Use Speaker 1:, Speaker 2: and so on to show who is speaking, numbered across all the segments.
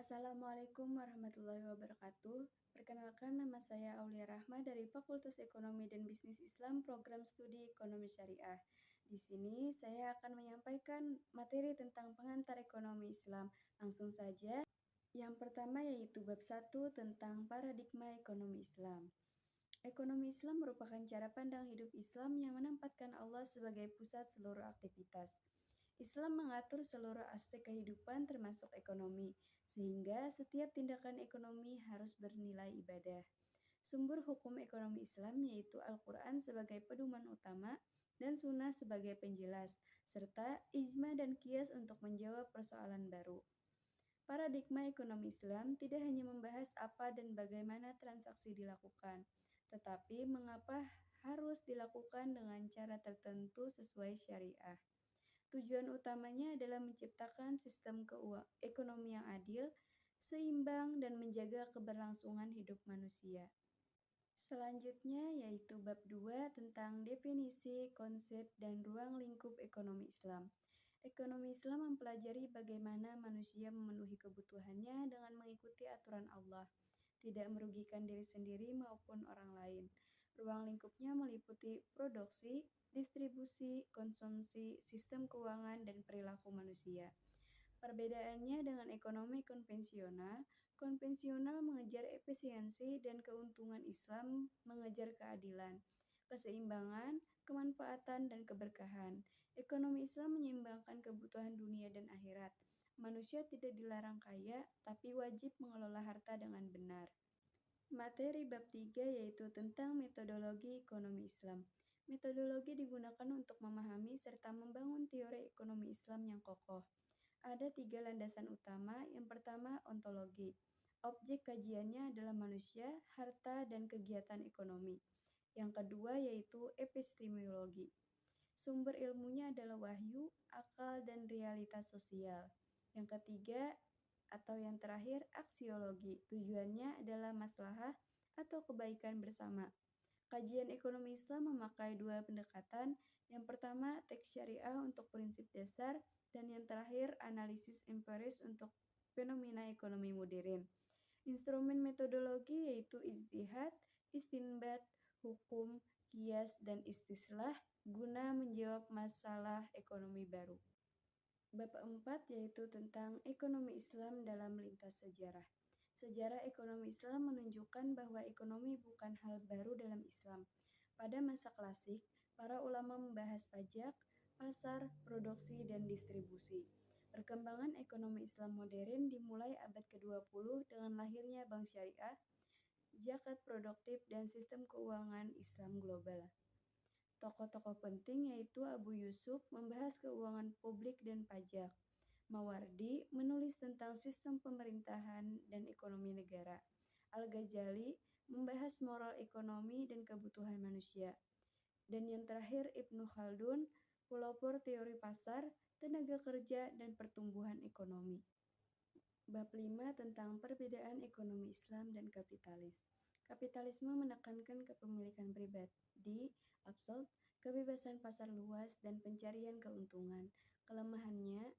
Speaker 1: Assalamualaikum warahmatullahi wabarakatuh. Perkenalkan, nama saya Aulia Rahma dari Fakultas Ekonomi dan Bisnis Islam Program Studi Ekonomi Syariah. Di sini saya akan menyampaikan materi tentang pengantar ekonomi Islam. Langsung saja. Yang pertama yaitu bab 1 tentang paradigma ekonomi Islam. Ekonomi Islam merupakan cara pandang hidup Islam yang menempatkan Allah sebagai pusat seluruh aktivitas. Islam mengatur seluruh aspek kehidupan termasuk ekonomi, sehingga setiap tindakan ekonomi harus bernilai ibadah. Sumber hukum ekonomi Islam yaitu Al-Quran sebagai pedoman utama dan Sunnah sebagai penjelas, serta ijma dan qiyas untuk menjawab persoalan baru. Paradigma ekonomi Islam tidak hanya membahas apa dan bagaimana transaksi dilakukan, tetapi mengapa harus dilakukan dengan cara tertentu sesuai syariah. Tujuan utamanya adalah menciptakan sistem ekonomi yang adil, seimbang, dan menjaga keberlangsungan hidup manusia. Selanjutnya yaitu bab 2 tentang definisi, konsep, dan ruang lingkup ekonomi Islam. Ekonomi Islam mempelajari bagaimana manusia memenuhi kebutuhannya dengan mengikuti aturan Allah, tidak merugikan diri sendiri maupun orang lain. Ruang lingkupnya meliputi produksi, distribusi, konsumsi, sistem keuangan, dan perilaku manusia. Perbedaannya dengan ekonomi konvensional mengejar efisiensi dan keuntungan. Islam mengejar keadilan, keseimbangan, kemanfaatan, dan keberkahan. Ekonomi Islam menyeimbangkan kebutuhan dunia dan akhirat. Manusia tidak dilarang kaya, tapi wajib mengelola harta dengan benar. Materi bab 3 yaitu tentang metodologi ekonomi Islam. Metodologi digunakan untuk memahami serta membangun teori ekonomi Islam yang kokoh. Ada 3 landasan utama. Yang pertama, ontologi. Objek kajiannya adalah manusia, harta, dan kegiatan ekonomi. Yang kedua yaitu epistemologi. Sumber ilmunya adalah wahyu, akal, dan realitas sosial. Yang ketiga atau yang terakhir, aksiologi. Tujuannya adalah maslahah atau kebaikan bersama. Kajian ekonomi Islam memakai 2 pendekatan. Yang pertama, teks syariah untuk prinsip dasar, dan yang terakhir, analisis empiris untuk fenomena ekonomi modern. Instrumen metodologi yaitu ijtihad, istinbat, hukum, qiyas, dan istislah guna menjawab masalah ekonomi baru. Bab 4 yaitu tentang ekonomi Islam dalam lintas sejarah. Sejarah ekonomi Islam menunjukkan bahwa ekonomi bukan hal baru dalam Islam. Pada masa klasik, para ulama membahas pajak, pasar, produksi, dan distribusi. Perkembangan ekonomi Islam modern dimulai abad ke-20 dengan lahirnya bank syariah, zakat produktif, dan sistem keuangan Islam global. Tokoh-tokoh penting yaitu Abu Yusuf membahas keuangan publik dan pajak. Mawardi menulis tentang sistem pemerintahan dan ekonomi negara. Al-Ghazali membahas moral ekonomi dan kebutuhan manusia. Dan yang terakhir Ibnu Khaldun, pelopor teori pasar, tenaga kerja, dan pertumbuhan ekonomi. Bab 5 tentang perbedaan ekonomi Islam dan kapitalis. Kapitalisme menekankan kepemilikan pribadi, absolut, kebebasan pasar luas, dan pencarian keuntungan. Kelemahannya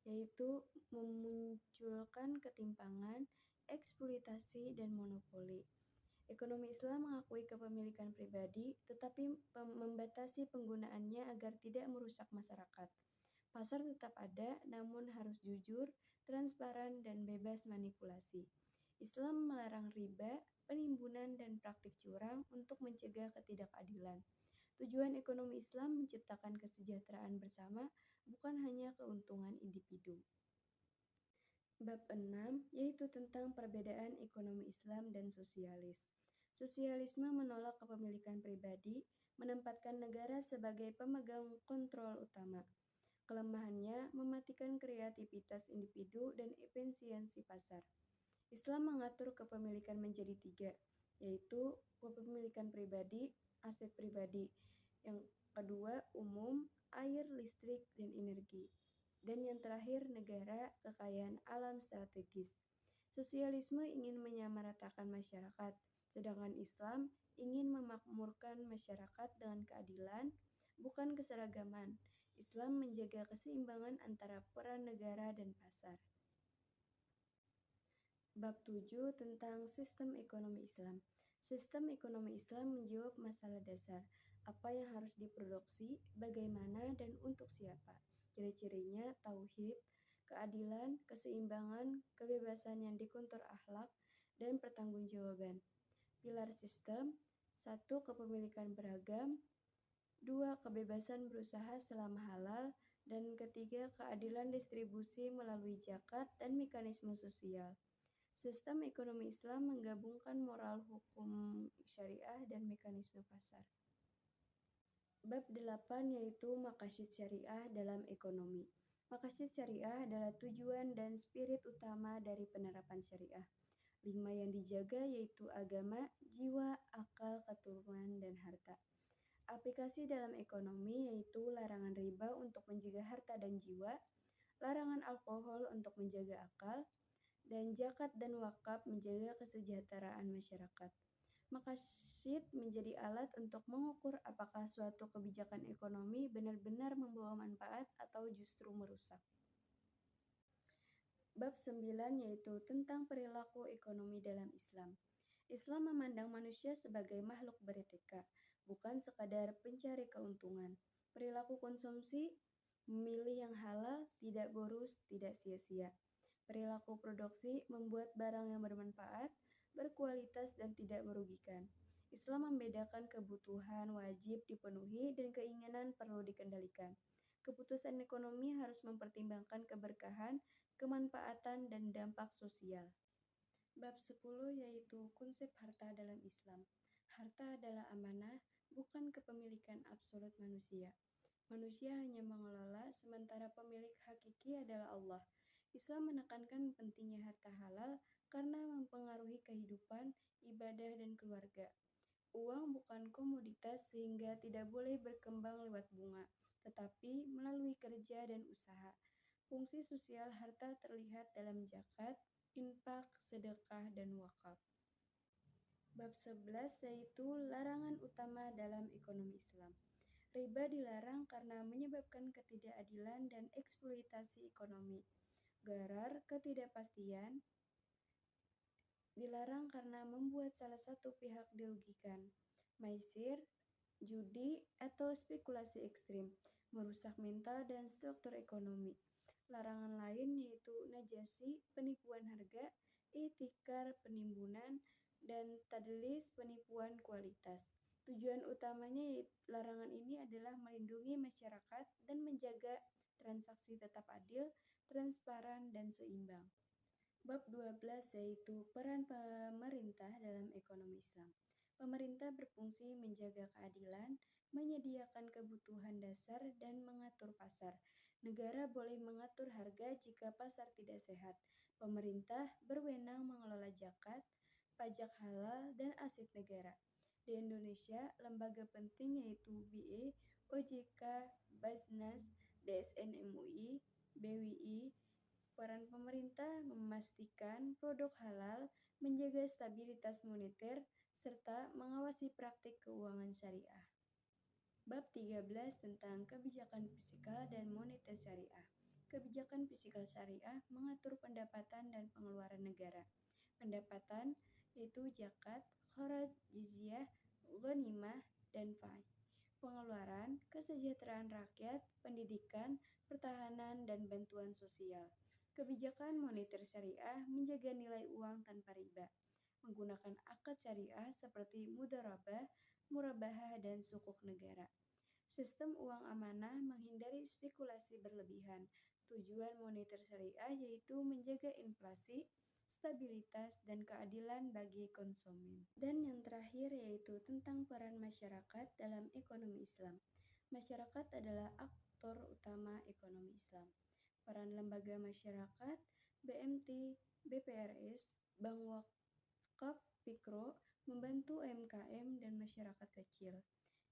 Speaker 1: yaitu memunculkan ketimpangan, eksploitasi, dan monopoli. Ekonomi Islam mengakui kepemilikan pribadi, tetapi membatasi penggunaannya agar tidak merusak masyarakat. Pasar tetap ada, namun harus jujur, transparan, dan bebas manipulasi. Islam melarang riba, penimbunan, dan praktik curang untuk mencegah ketidakadilan. Tujuan ekonomi Islam menciptakan kesejahteraan bersama, bukan hanya keuntungan individu. Bab 6 yaitu tentang perbedaan ekonomi Islam dan sosialis. Sosialisme menolak kepemilikan pribadi, menempatkan negara sebagai pemegang kontrol utama. Kelemahannya mematikan kreativitas individu dan efisiensi pasar. Islam mengatur kepemilikan menjadi 3, yaitu kepemilikan pribadi, aset pribadi. Yang kedua, umum, air, listrik, dan energi. Dan yang terakhir, negara, kekayaan alam strategis. Sosialisme ingin menyamaratakan masyarakat, sedangkan Islam ingin memakmurkan masyarakat dengan keadilan, bukan keseragaman. Islam menjaga keseimbangan antara peran negara dan pasar. Bab 7 tentang sistem ekonomi Islam. Sistem ekonomi Islam menjawab masalah dasar, apa yang harus diproduksi, bagaimana dan untuk siapa. Ciri-cirinya tauhid, keadilan, keseimbangan, kebebasan yang dikontur akhlak, dan pertanggungjawaban. Pilar sistem: 1. Kepemilikan beragam, 2. Kebebasan berusaha selama halal, dan ketiga, keadilan distribusi melalui zakat dan mekanisme sosial. Sistem ekonomi Islam menggabungkan moral hukum syariah dan mekanisme pasar. Bab 8 yaitu maqasid syariah dalam ekonomi. Maqasid syariah adalah tujuan dan spirit utama dari penerapan syariah. 5 yang dijaga yaitu agama, jiwa, akal, keturunan, dan harta. Aplikasi dalam ekonomi yaitu larangan riba untuk menjaga harta dan jiwa, larangan alkohol untuk menjaga akal, dan zakat dan wakaf menjaga kesejahteraan masyarakat. Maqasid menjadi alat untuk mengukur apakah suatu kebijakan ekonomi benar-benar membawa manfaat atau justru merusak. Bab 9 yaitu tentang perilaku ekonomi dalam Islam. Islam memandang manusia sebagai makhluk beretika, bukan sekadar pencari keuntungan. Perilaku konsumsi, memilih yang halal, tidak boros, tidak sia-sia. Perilaku produksi membuat barang yang bermanfaat, berkualitas dan tidak merugikan. Islam membedakan kebutuhan wajib dipenuhi dan keinginan perlu dikendalikan. Keputusan ekonomi harus mempertimbangkan keberkahan, kemanfaatan, dan dampak sosial. Bab 10 yaitu konsep harta dalam Islam. Harta adalah amanah, bukan kepemilikan absolut manusia. Manusia hanya mengelola, sementara pemilik hakiki adalah Allah. Islam menekankan pentingnya harta halal karena mempengaruhi kehidupan, ibadah, dan keluarga. Uang bukan komoditas sehingga tidak boleh berkembang lewat bunga, tetapi melalui kerja dan usaha. Fungsi sosial harta terlihat dalam zakat, infak, sedekah, dan wakaf. Bab 11 yaitu larangan utama dalam ekonomi Islam. Riba dilarang karena menyebabkan ketidakadilan dan eksploitasi ekonomi. Gharar, ketidakpastian, dilarang karena membuat salah satu pihak dirugikan. Maisir, judi, atau spekulasi ekstrim, merusak mental dan struktur ekonomi. Larangan lain yaitu najasi, penipuan harga, ihtikar, penimbunan, dan tadlis, penipuan kualitas. Tujuan utamanya larangan ini adalah melindungi masyarakat dan menjaga transaksi tetap adil, transparan, dan seimbang. Bab 12 yaitu peran pemerintah dalam ekonomi Islam. Pemerintah berfungsi menjaga keadilan, menyediakan kebutuhan dasar, dan mengatur pasar. Negara boleh mengatur harga jika pasar tidak sehat. Pemerintah berwenang mengelola zakat, pajak halal, dan aset negara. Di Indonesia, lembaga penting yaitu BI, OJK, Basnas, DSN MUI, BWI. Peran pemerintah memastikan produk halal, menjaga stabilitas moneter, serta mengawasi praktik keuangan syariah. Bab 13 tentang kebijakan fiskal dan moneter syariah. Kebijakan fiskal syariah mengatur pendapatan dan pengeluaran negara. Pendapatan yaitu zakat, kharaj, jizyah, ghanimah, dan fai. Pengeluaran, kesejahteraan rakyat, pendidikan, pertahanan, dan bantuan sosial. Kebijakan moneter syariah menjaga nilai uang tanpa riba, menggunakan akad syariah seperti mudharabah, murabahah, dan sukuk negara. Sistem uang amanah menghindari spekulasi berlebihan. Tujuan moneter syariah yaitu menjaga inflasi, stabilitas, dan keadilan bagi konsumen. Dan yang terakhir yaitu tentang peran masyarakat dalam ekonomi Islam. Masyarakat adalah aktor utama ekonomi Islam. Peran lembaga masyarakat, BMT, BPRS, Bank Wakaf, Pikro, membantu UMKM dan masyarakat kecil.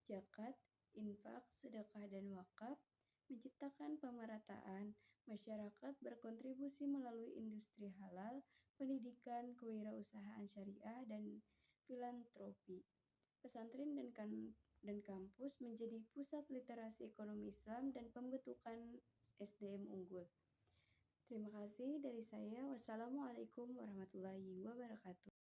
Speaker 1: Zakat, infak, sedekah, dan wakaf menciptakan pemerataan. Masyarakat berkontribusi melalui industri halal, pendidikan, kewirausahaan syariah, dan filantropi. Pesantren dan kampus menjadi pusat literasi ekonomi Islam dan pembentukan SDM unggul. Terima kasih dari saya. Wassalamualaikum warahmatullahi wabarakatuh.